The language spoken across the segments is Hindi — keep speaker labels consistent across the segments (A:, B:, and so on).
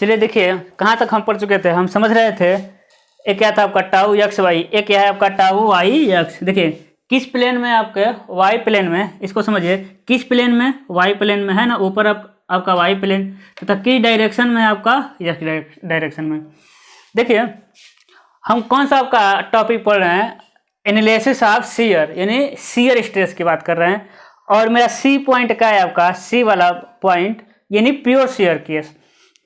A: चलिए देखिए कहाँ तक हम पढ़ चुके थे। हम समझ रहे थे एक क्या था आपका टाउ एक्स वाई, एक क्या है आपका टाउ वाई एक्स। देखिए किस प्लेन में आपके वाई प्लेन में, इसको समझिए किस प्लेन में वाई प्लेन में है ना, ऊपर आपका वाई प्लेन तथा किस डायरेक्शन में आपका एक्स डायरेक्शन में। देखिए हम कौन सा आपका टॉपिक पढ़ रहे हैं, एनालिसिस ऑफ शियर यानी शियर स्ट्रेस की बात कर रहे हैं। और मेरा सी पॉइंट का है आपका, सी वाला पॉइंट यानी pure shear case.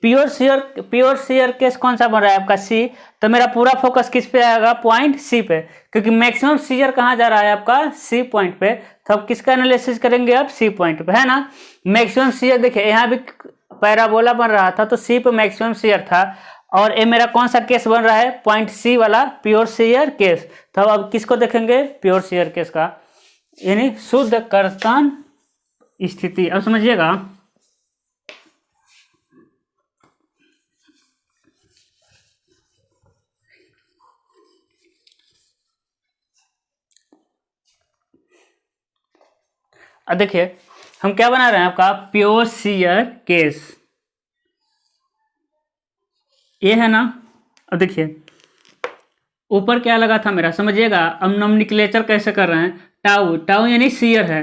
A: Pure shear case कौन सा बन रहा है आपका सी, तो मेरा पूरा फोकस किस पे आएगा, पॉइंट सी पे, क्योंकि मैक्सिमम शियर कहाँ जा रहा है आपका सी पॉइंट पे। तो अब किसका एनालिसिस करेंगे आप, सी पॉइंट पे, है ना। मैक्सिमम शियर देखिए यहाँ भी पैराबोला बन रहा था तो सी पे मैक्सिमम शियर था, और ये मेरा कौन सा केस बन रहा है, पॉइंट सी वाला प्योर शियर केस। तो अब किसको देखेंगे, प्योर शियर केस का, यानी शुद्ध कर्तन स्थिति। अब समझिएगा अब देखिए हम क्या बना रहे हैं आपका प्योर शियर केस, ये है ना। अब देखिए ऊपर क्या लगा था मेरा, समझिएगा। अब नोमेनक्लेचर कैसे कर रहे हैं, टाउ, टाउ यानी शियर है,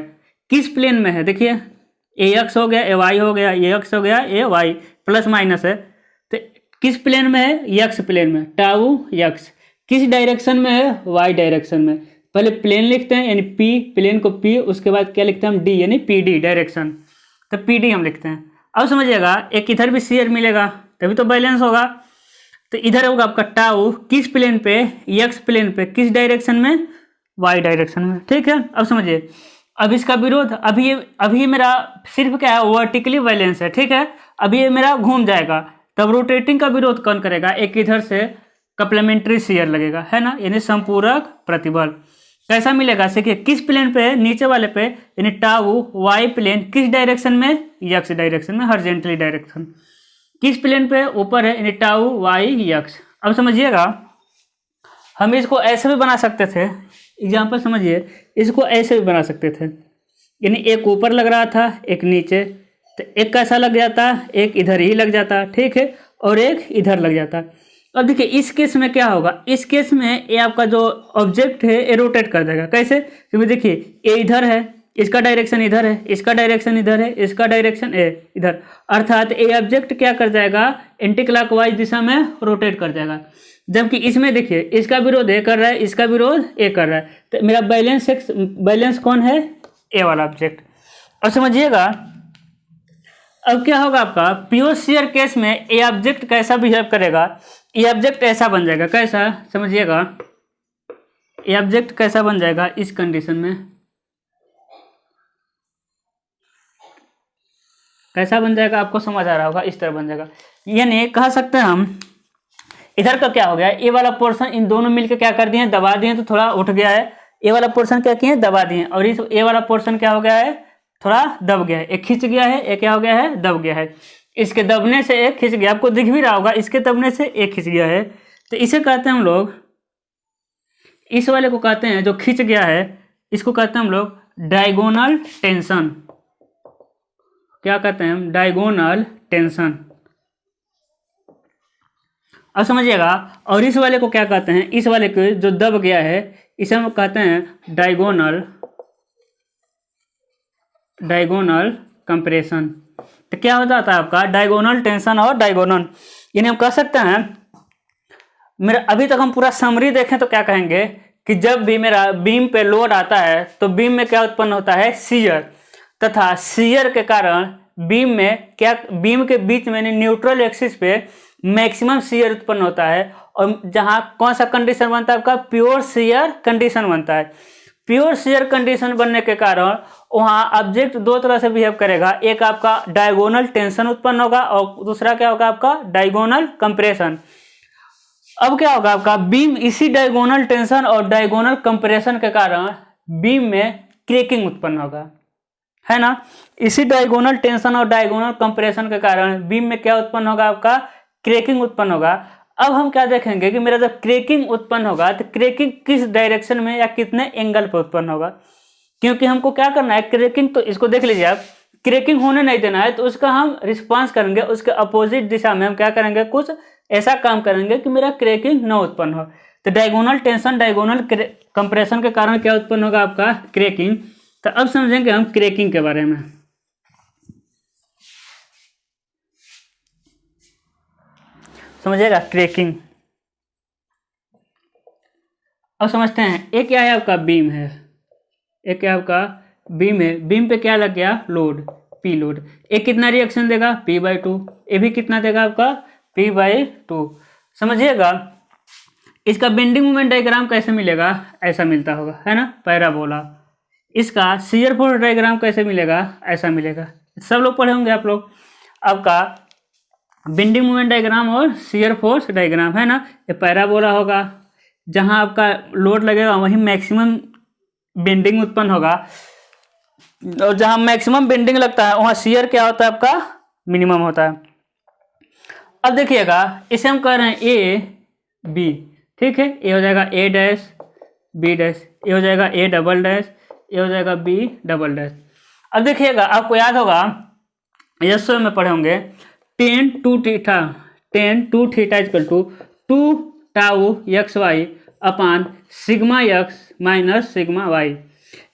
A: किस प्लेन में है, देखिए ए एक्स हो गया, ए वाई हो गया, ए एक्स हो गया, ए वाई प्लस माइनस है, तो किस प्लेन में है, एक्स प्लेन में, टाउ एक्स। किस डायरेक्शन में है, वाई डायरेक्शन में। पहले प्लेन लिखते हैं यानी पी, प्लेन को पी, उसके बाद क्या लिखते हैं हम, डी यानी पी डी डायरेक्शन, तो पी डी हम लिखते हैं। अब समझिएगा एक इधर भी शियर मिलेगा तभी तो बैलेंस होगा, तो इधर होगा आपका टाउ किस प्लेन पे, एक्स प्लेन पे, किस डायरेक्शन में, वाई डायरेक्शन में, ठीक है। अब समझिए अब इसका विरोध, अभी मेरा सिर्फ क्या है, वर्टिकली बैलेंस है, ठीक है। अभी ये मेरा घूम जाएगा, तब रोटेटिंग का विरोध कौन करेगा, एक इधर से कप्लीमेंट्री शियर लगेगा, है ना, यानी संपूरक प्रतिबल। कैसा मिलेगा, देखिए किस प्लेन पे, नीचे वाले पे, यानी टाउ वाई प्लेन किस डायरेक्शन में, एक्स डायरेक्शन में, हॉरिजॉन्टली डायरेक्शन। किस प्लेन पे, ऊपर है, यानी टाउ वाई एक्स। अब समझिएगा हम इसको ऐसे भी बना सकते थे, एग्जाम्पल समझिए, इसको ऐसे भी बना सकते थे, यानी एक ऊपर लग रहा था एक नीचे, तो एक कैसा लग जाता, एक इधर ही लग जाता, ठीक है, और एक इधर लग जाता। अब देखिए इस केस में क्या होगा, इस केस में ये आपका जो ऑब्जेक्ट है ये रोटेट कर देगा, कैसे, क्योंकि देखिए ये इधर है, इसका डायरेक्शन इधर है, इसका डायरेक्शन इधर है, इसका डायरेक्शन इधर, अर्थात ये ऑब्जेक्ट क्या कर जाएगा, एंटी क्लॉकवाइज दिशा में रोटेट कर जाएगा। जबकि इसमें देखिए इसका विरोध ए कर रहा है, इसका विरोध ए कर रहा है, तो मेरा बैलेंस कौन है, ए वाला ऑब्जेक्ट। और समझिएगा अब क्या होगा आपका प्योर शियर केस में, ये ऑब्जेक्ट कैसा बिहेव करेगा, ये ऑब्जेक्ट ऐसा बन जाएगा, कैसा, समझिएगा ये ऑब्जेक्ट कैसा बन जाएगा इस कंडीशन में, कैसा बन जाएगा आपको समझ आ रहा होगा, इस तरह बन जाएगा। यानी कह सकते हैं हम इधर का क्या हो गया, ये वाला पोर्शन इन दोनों मिलकर क्या कर दिए, दबा दिए, तो थोड़ा उठ गया है, ये वाला पोर्शन क्या किए, दबा दिए, और इस ये वाला पोर्शन क्या हो गया है, थोड़ा दब गया है, एक खिंच गया है, एक क्या हो गया है, दब गया है। इसके दबने से एक खिंच गया, आपको दिख भी रहा होगा, इसके दबने से एक खिंच गया है, तो इसे कहते हैं हम लोग, इस वाले को कहते हैं जो खिंच गया है, इसको कहते हैं हम लोग डायगोनल टेंशन। क्या कहते हैं हम, डायगोनल टेंशन। अब समझिएगा, और इस वाले को क्या कहते हैं, इस वाले को जो दब गया है इसे हम कहते हैं डायगोनल कंप्रेशन। तो क्या हो जाता है आपका डायगोनल टेंशन और डायगोनल, यानी हम कह सकते हैं, मेरा अभी तक हम पूरा समरी देखें तो क्या कहेंगे कि जब भी मेरा बीम पे लोड आता है तो बीम में क्या उत्पन्न होता है, शियर, तथा शियर के कारण बीम में क्या, बीम के बीच में न्यूट्रल एक्सिस पे मैक्सिमम शियर उत्पन्न होता है, और जहां कौन सा कंडीशन बनता है आपका, प्योर शियर कंडीशन बनता है। प्योर शियर कंडीशन बनने के कारण वहां ऑब्जेक्ट दो तरह से बिहेव करेगा, एक आपका डायगोनल टेंशन उत्पन्न होगा और दूसरा क्या होगा आपका डायगोनल कंप्रेशन। अब क्या होगा आपका बीम इसी डायगोनल टेंशन और डायगोनल कंप्रेशन के कारण बीम में क्रैकिंग उत्पन्न होगा, है ना। इसी डायगोनल टेंशन और डायगोनल कंप्रेशन के कारण बीम में क्या उत्पन्न होगा आपका, क्रैकिंग उत्पन्न होगा। अब हम क्या देखेंगे कि मेरा जब क्रैकिंग उत्पन्न होगा तो क्रैकिंग किस डायरेक्शन में या कितने एंगल पर उत्पन्न होगा, क्योंकि हमको क्या करना है क्रैकिंग, तो इसको देख लीजिए आप, क्रैकिंग होने नहीं देना है, तो उसका हम रिस्पांस करेंगे, उसके अपोजिट दिशा में हम क्या करेंगे, कुछ ऐसा काम करेंगे कि मेरा क्रैकिंग न उत्पन्न हो। तो डायगोनल टेंशन, डायगोनल कंप्रेशन के कारण क्या उत्पन्न होगा, आपका क्रैकिंग। तो अब समझेंगे हम क्रैकिंग के बारे में। समझिएगा क्रैकिंग। अब समझते हैं, एक क्या है आपका बीम है, एक क्या आपका बीम है, बीम पे क्या लग गया, लोड, पी लोड। एक कितना रिएक्शन देगा, P/2। ये भी कितना देगा आपका, P/2। समझिएगा इसका बेंडिंग मोमेंट डायग्राम कैसे मिलेगा, ऐसा मिलता होगा, है ना, पैराबोला। इसका शियर फोर्स डायग्राम कैसे मिलेगा, ऐसा मिलेगा। सब लोग पढ़े होंगे आप लोग। आपका बेंडिंग मोमेंट डायग्राम और शियर फोर्स डायग्राम, है ना, ये पैराबोला होगा। जहां आपका लोड लगेगा वहीं मैक्सिमम बेंडिंग उत्पन्न होगा, और जहां मैक्सिमम बेंडिंग लगता है वहां शियर क्या होता है, आपका मिनिमम होता है। अब देखिएगा, इसे हम कह रहे हैं ए बी, ठीक है। ये हो जाएगा A डैश B डैश, ये हो जाएगा A डबल डैश, ये हो जाएगा B डबल डैश। अब देखिएगा, आपको याद होगा यशो में पढ़े होंगे, tan 2 theta equal to 2 tau x y upon sigma x minus sigma y.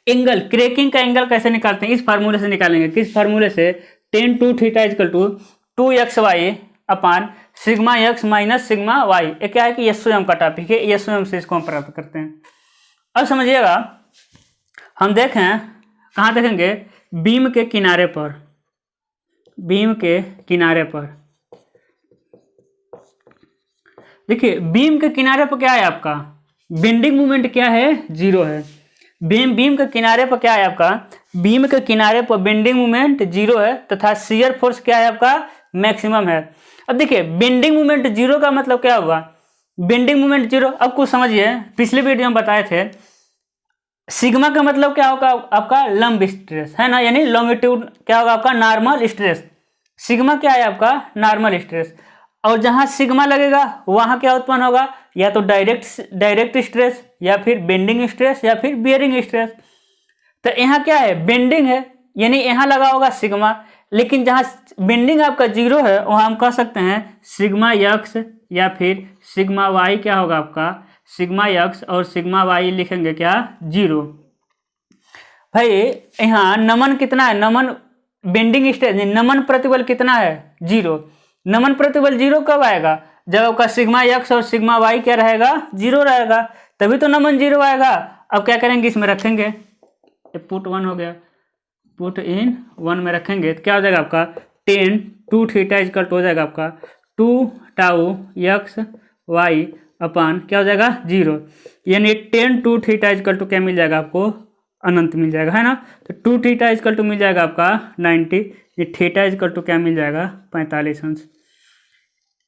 A: Angle, cracking का एंगल कैसे निकालते हैं, इस फार्मूले से निकालेंगे। किस फार्मूले से, tan 2 theta equal to 2xy upon sigma x minus sigma y. ये क्या है कि एसओएम का टॉपिक है, एसओएम से इसको हम प्राप्त करते हैं। अब समझिएगा, हम देखें कहाँ देखेंगे, बीम के किनारे पर, बीम के किनारे पर। देखिए बीम के किनारे पर क्या है आपका, बेंडिंग मोमेंट क्या है, 0 है। बीम के किनारे पर क्या है आपका, बीम के किनारे पर बेंडिंग मोमेंट 0 है, तथा शियर फोर्स क्या है आपका, मैक्सिमम है। अब देखिए बेंडिंग मोमेंट 0 का मतलब क्या होगा, बेंडिंग मोमेंट 0। अब कुछ समझिए, पिछले वीडियो में बताए थे, सिग्मा का मतलब क्या होगा, आपका लंब स्ट्रेस, है ना, यानी लॉन्गिट्यूड क्या होगा आपका, नॉर्मल स्ट्रेस। सिग्मा क्या है आपका, नॉर्मल स्ट्रेस। और जहां सिग्मा लगेगा वहां क्या उत्पन्न होगा, या तो डायरेक्ट स्ट्रेस, या फिर बेंडिंग स्ट्रेस, या फिर बियरिंग स्ट्रेस। तो यहाँ क्या है, बेंडिंग है, यानी यहाँ लगा होगा सिग्मा। लेकिन जहाँ बेंडिंग आपका 0 है वहाँ हम कह सकते हैं सिग्मा एक्स या फिर सिग्मा वाई क्या होगा आपका, सिग्मा एक्स और सिग्मा वाई लिखेंगे क्या, 0। भाई यहाँ नमन कितना है, नमन बेंडिंग स्ट्रेस, नमन प्रतिबल कितना है, 0। नमन प्रतिबल 0 कब आएगा, जब आपका सिग्मा एक्स और सिग्मा वाई क्या रहेगा, 0 रहेगा, तभी तो नमन 0 आएगा। अब क्या करेंगे, इसमें रखेंगे, पुट 1 हो गया, पुट इन 1 में रखेंगे तो क्या हो जाएगा आपका, tan 2 थीटा इक्वल हो जाएगा आपका 2 टाउ एक्स वाई अपान क्या हो जाएगा, 0। यानी tan 2 थीटा इक्वल टू क्या मिल जाएगा आपको, अनंत मिल जाएगा, है ना। तो 2 थीटा इक्वल टू मिल जाएगा आपका 90, ये थीटा इक्वल टू क्या मिल जाएगा, 45 अंश।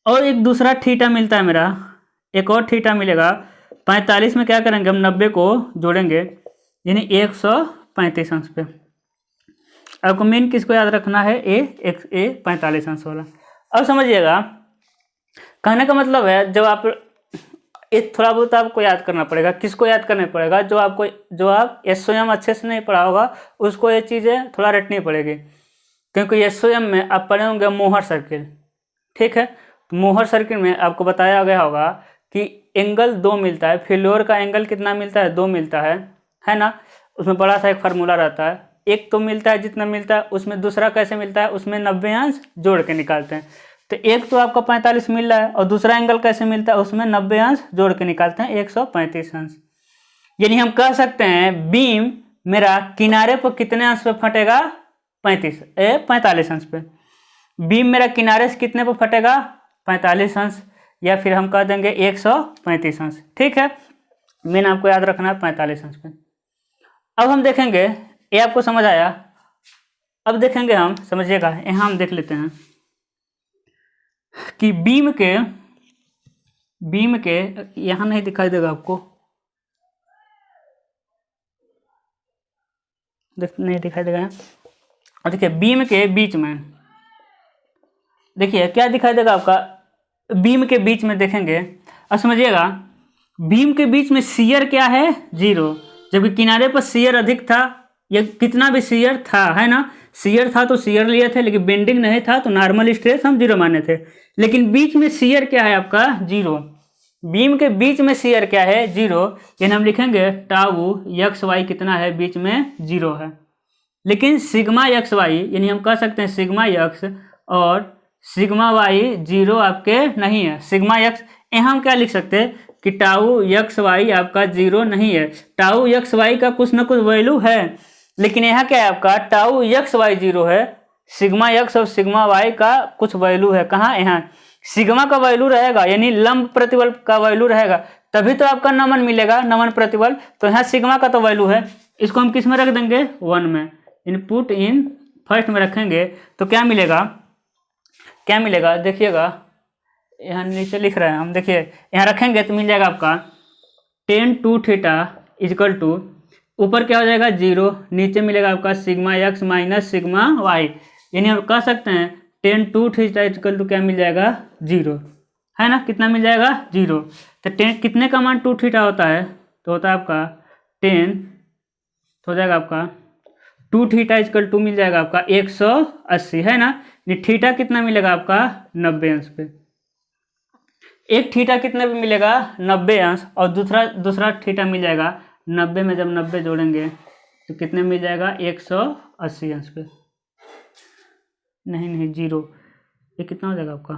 A: और एक दूसरा थीटा मिलता है मेरा, एक और थीटा मिलेगा 45 में क्या करेंगे हम, 90 को जोड़ेंगे यानी 135 अंश पे। आपको मेन किसको याद रखना है, ए 45 अंश वाला। अब समझिएगा, कहने का मतलब है जब आप एक थोड़ा बहुत आपको याद करना पड़ेगा, किसको याद करना पड़ेगा, जो आप एसओएम अच्छे से नहीं पढ़ा होगा उसको ये चीज़ें थोड़ा रटनी पड़ेगी, क्योंकि एसओएम में आप पढ़े होंगे मोहर सर्किल, ठीक है। तो मोहर सर्किल में आपको बताया गया होगा कि एंगल 2 मिलता है, फेल्योर का एंगल कितना मिलता है, 2 मिलता है ना। उसमें बड़ा सा एक फार्मूला रहता है, एक तो मिलता है जितना मिलता है, उसमें दूसरा कैसे मिलता है, उसमें 90 अंश जोड़ के निकालते हैं। तो एक तो आपका 45 मिल रहा है और दूसरा एंगल कैसे मिलता है, उसमें 90 अंश जोड़ के निकालते हैं 135 अंश। यानी हम कह सकते हैं बीम मेरा किनारे पर कितने अंश पे फटेगा, 45 अंश पे। बीम मेरा किनारे से कितने पे फटेगा, 45 अंश, या फिर हम कह देंगे 135 अंश, ठीक है। मेन आपको याद रखना है 45 अंश पे। अब हम देखेंगे, ये आपको समझ आया। अब देखेंगे हम, समझिएगा, यहाँ हम देख लेते हैं कि बीम के यहाँ नहीं दिखाई देगा आपको, नहीं दिखाई देगा। और देखिए बीम के बीच में, देखिए क्या दिखाई देगा आपका, बीम के बीच में देखेंगे। अब समझिएगा, बीम के बीच में शियर क्या है, 0, जबकि किनारे पर शियर अधिक था, या कितना भी शियर था, है ना, शियर था तो शियर लिए थे, लेकिन बेंडिंग नहीं था तो नॉर्मल स्ट्रेस हम 0 माने थे। लेकिन बीच में शियर क्या है आपका 0, बीम के बीच में शियर क्या है 0, यानी हम लिखेंगे टाउ एक्स वाई कितना है बीच में 0 है। लेकिन सिग्मा एक्स वाई यानी हम कह सकते हैं सिग्मा एक्स और सिग्मा वाई 0 आपके नहीं है। सिग्मा एक्स यहाँ हम क्या लिख सकते हैं कि टाउ एक्स वाई आपका 0 नहीं है। टाउ एक्स वाई का कुछ ना कुछ वैल्यू है, लेकिन यहाँ क्या है आपका टाउ एक्स वाई 0 है, सिग्मा एक्स और सिग्मा वाई का कुछ वैल्यू है। कहाँ? यहाँ सिग्मा का वैल्यू रहेगा यानी लंब प्रतिबल का वैल्यू रहेगा, तभी तो आपका नमन मिलेगा, नमन प्रतिबल। तो यहाँ सिग्मा का तो वैल्यू है, इसको हम किस में रख देंगे 1 में, इनपुट इन फर्स्ट में रखेंगे तो क्या मिलेगा, क्या मिलेगा देखिएगा, यहाँ नीचे लिख रहे हैं हम, देखिए यहाँ रखेंगे तो मिल जाएगा आपका tan 2 थीटा इजकल टू ऊपर क्या हो जाएगा 0, नीचे मिलेगा आपका sigma x minus sigma y, यानी हम कह सकते हैं tan 2 थीटा इजकल टू क्या मिल जाएगा 0, है ना, कितना मिल जाएगा 0। तो टेन कितने का मान 2 थीटा होता है, तो होता है आपका 10, तो हो जाएगा आपका 2 थीटा इजकल टू मिल जाएगा आपका 180, है ना। थीटा कितना मिलेगा आपका 90 अंश पे, एक थीटा कितने पे मिलेगा 90 अंश, और दूसरा थीटा मिल जाएगा 90 में जब 90 जोड़ेंगे तो कितने मिल जाएगा 180 अंश पे, नहीं 0, ये कितना हो जाएगा आपका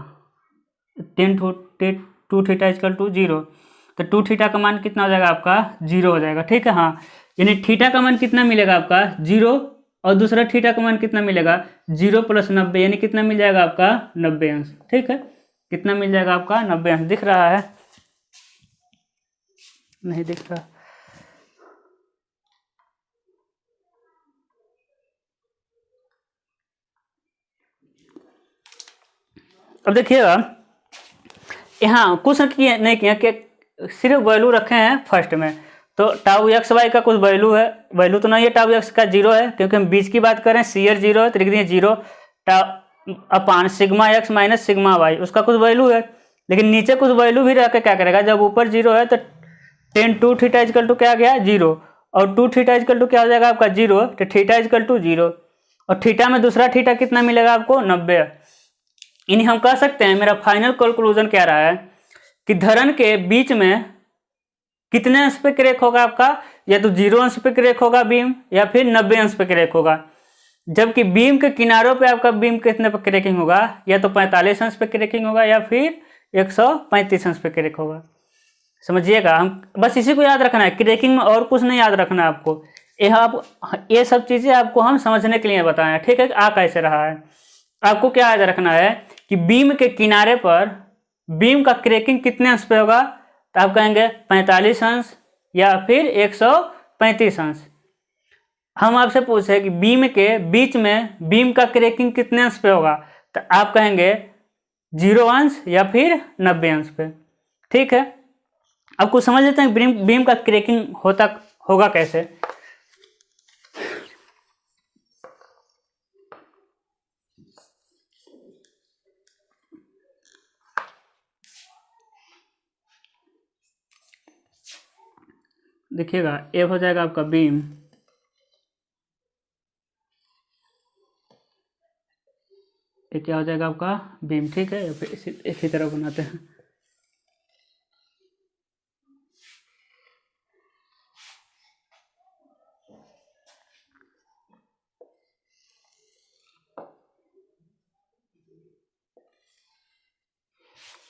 A: 2 थीटा इजकल टू 0, तो 2 थीटा का मान कितना हो जाएगा आपका 0 हो जाएगा, ठीक है। हाँ, यानी थीटा का मान कितना मिलेगा आपका 0, और दूसरा थीटा का मान कितना मिलेगा 0 + 90, यानी कितना मिल जाएगा आपका 90 अंश, ठीक है। कितना मिल जाएगा आपका 90 अंश, दिख रहा है, नहीं दिख रहा, अब देखिएगा यहाँ कुछ नहीं किया कि सिर्फ वैल्यू रखे हैं फर्स्ट में, तो टाउ एक्स वाई का कुछ वैल्यू है, वैल्यू तो नहीं है, टाउ एक्स का 0 है क्योंकि हम बीच की बात करें, शियर 0 है तो लिख दिए 0 upon sigma x minus sigma y, उसका कुछ वैल्यू है। लेकिन नीचे कुछ वैल्यू भी रह के क्या करेगा, जब ऊपर 0 है तो tan 2 थीटा इजकल टू क्या आ गया 0, और 2 थीटा इजकल टू क्या हो जाएगा आपका 0, तो थीटा इजकल टू 0, और थीटा में दूसरा थीटा कितना मिलेगा आपको 90। यानी हम कह सकते हैं मेरा फाइनल कंक्लूजन क्या रहा है कि धरन के बीच में कितने अंश पे क्रैक होगा आपका, या तो 0 अंश पे क्रैक होगा बीम, या फिर 90 अंश पे क्रैक होगा। जबकि बीम के किनारों पे आपका बीम कितने पे क्रैकिंग होगा, या तो 45 अंश पे क्रैकिंग होगा या फिर 135 अंश पे क्रैक होगा। समझिएगा, हम बस इसी को याद रखना है, क्रैकिंग में और कुछ नहीं याद रखना है आपको, ये सब चीजें आपको हम समझने के लिए बताएं, ठीक है। आ कैसे रहा है, आपको क्या याद रखना है कि बीम के किनारे पर बीम का क्रैकिंग कितने अंश पे होगा, तो आप कहेंगे 45 अंश या फिर 135 अंश। हम आपसे पूछे कि बीम के बीच में बीम का क्रैकिंग कितने अंश पे होगा, तो आप कहेंगे 0 अंश या फिर 90 अंश पे, ठीक है। अब कुछ समझ लेते हैं बीम का क्रैकिंग होगा कैसे। देखिएगा, ये हो जाएगा आपका बीम, ये क्या हो जाएगा आपका बीम, ठीक है। फिर इसी तरह बनाते हैं,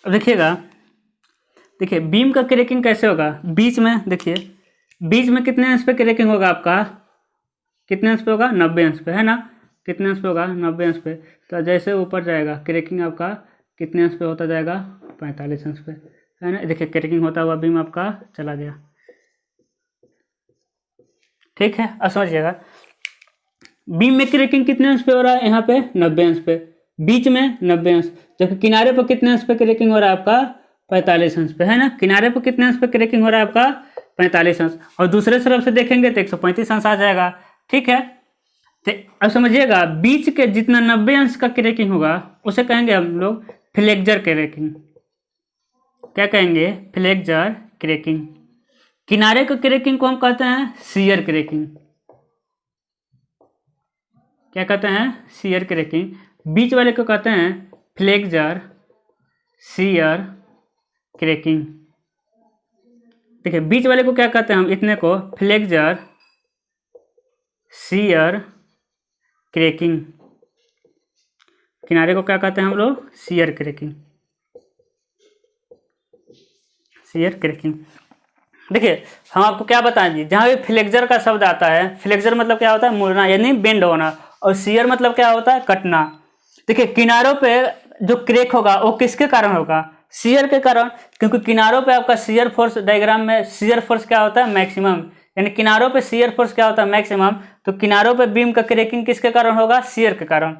A: अब देखिए बीम का क्रैकिंग कैसे होगा, बीच में देखिए, बीच में कितने अंश पे क्रैकिंग होगा आपका, कितने अंश पे होगा 90 अंश पे, है ना, कितने अंश पे होगा 90 अंश पे। तो जैसे ऊपर जाएगा क्रैकिंग आपका कितने अंश पे होता जाएगा 45 अंश पे, है ना। देखिए क्रैकिंग होता हुआ बीम आपका चला गया, ठीक है। अब समझिएगा बीम में क्रैकिंग कितने अंश पे हो रहा है, यहाँ पे 90 अंश पे, बीच में 90 अंश, जबकि किनारे पर कितने अंश पे क्रैकिंग हो रहा है आपका 45 अंश पे, है ना। किनारे पर कितने अंश पे क्रैकिंग हो रहा है आपका 45 अंश, और दूसरे तरफ से देखेंगे तो 135 अंश आ जाएगा, ठीक है। तो अब समझिएगा बीच के जितना 90 अंश का क्रैकिंग होगा उसे कहेंगे हम लोग फ्लेक्सर क्रैकिंग। क्या कहेंगे, फ्लेक्सर क्रैकिंग। किनारे के क्रैकिंग को हम कहते हैं शियर क्रैकिंग। क्या कहते हैं, शियर क्रैकिंग। बीच वाले को कहते हैं फ्लेक्सर शियर क्रैकिंग। देखिए बीच वाले को क्या कहते हैं हम, इतने को फ्लेक्सर शियर क्रैकिंग। किनारे को क्या कहते हैं हम लोग, शियर क्रैकिंग, शियर क्रैकिंग। देखिए हम आपको क्या बताएंगे, जहाँ भी फ्लेक्सर का शब्द आता है, फ्लेक्सर मतलब क्या होता है, मुड़ना यानी बेंड होना, और शियर मतलब क्या होता है, कटना। देखिए किनारों पे जो क्रैक होगा वो किसके कारण होगा, शियर के कारण, क्योंकि किनारों पे आपका शियर फोर्स, डायग्राम में शियर फोर्स क्या होता है, मैक्सिमम, यानी किनारों पे शियर फोर्स क्या होता है, मैक्सिमम। तो किनारों पे बीम का क्रैकिंग किसके कारण होगा, शियर के कारण।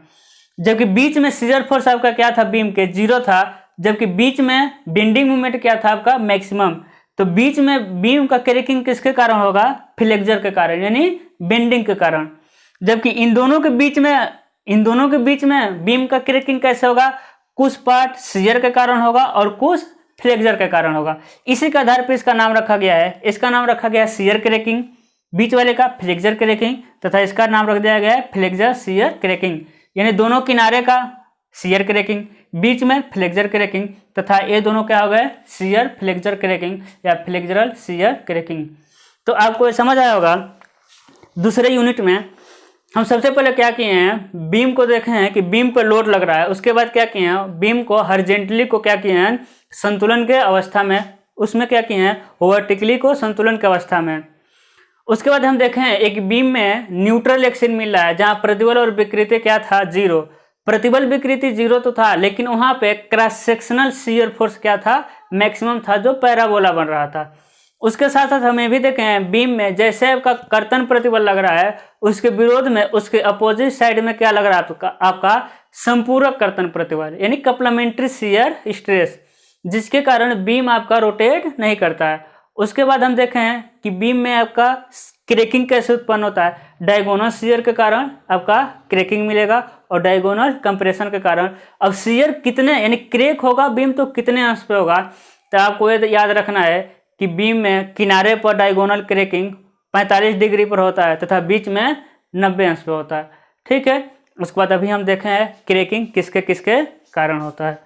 A: जबकि बीच में शियर फोर्स आपका क्या था, बीम के 0 था, जबकि बीच में बेंडिंग मूवमेंट क्या था आपका, मैक्सिमम। तो बीच में बीम का क्रैकिंग किसके कारण होगा, फ्लेक्सर के कारण, यानी बेंडिंग के कारण। जबकि इन दोनों के बीच में बीम का क्रैकिंग कैसे होगा, कुछ पार्ट शियर के कारण होगा और कुछ फ्लेक्सर के कारण होगा। इसी के आधार पर इसका नाम रखा गया है, इसका नाम रखा गया है शियर क्रैकिंग, बीच वाले का फ्लेक्सर क्रैकिंग, तथा इसका नाम रख दिया गया है फ्लेक्सर शियर क्रैकिंग। यानी दोनों किनारे का शियर क्रैकिंग, बीच में फ्लेक्सर क्रैकिंग, तथा ये दोनों क्या हो गए, शियर फ्लेक्सर क्रैकिंग या फ्लेक्सरल शियर क्रैकिंग। तो आपको ये समझ आया होगा। दूसरे यूनिट में हम सबसे पहले क्या किए हैं, बीम को देखे हैं कि बीम पर लोड लग रहा है। उसके बाद क्या किए हैं, बीम को हॉरिजॉन्टली को क्या किए हैं, संतुलन के अवस्था में, उसमें क्या किए हैं, वर्टिकली को संतुलन की अवस्था में। उसके बाद हम देखें एक बीम में न्यूट्रल एक्सिस मिल रहा है, जहां प्रतिबल और विकृति क्या था, 0। प्रतिबल विकृति 0 तो था, लेकिन वहां पे क्रॉस सेक्शनल शियर फोर्स क्या था, मैक्सिमम था, जो पैराबोला बन रहा था। उसके साथ साथ हमें भी देखे हैं बीम में जैसे आपका कर्तन प्रतिबल लग रहा है, उसके विरोध में उसके अपोजिट साइड में क्या लग रहा है आपका संपूरक कर्तन प्रतिबल, यानी कप्लीमेंट्री शियर स्ट्रेस, जिसके कारण बीम आपका रोटेट नहीं करता है। उसके बाद हम देखे हैं कि बीम में आपका क्रैकिंग कैसे उत्पन्न होता है, डायगोनल शियर के कारण आपका क्रैकिंग मिलेगा और डायगोनल कंप्रेशन के कारण। अब शियर कितने, यानी क्रैक होगा बीम तो कितने अंश पे होगा, तो आपको ये याद रखना है कि बीम में किनारे पर डायगोनल क्रैकिंग 45 डिग्री पर होता है तथा बीच में 90 अंश पे होता है। ठीक है, उसके बाद अभी हम देखें क्रैकिंग किसके किसके कारण होता है।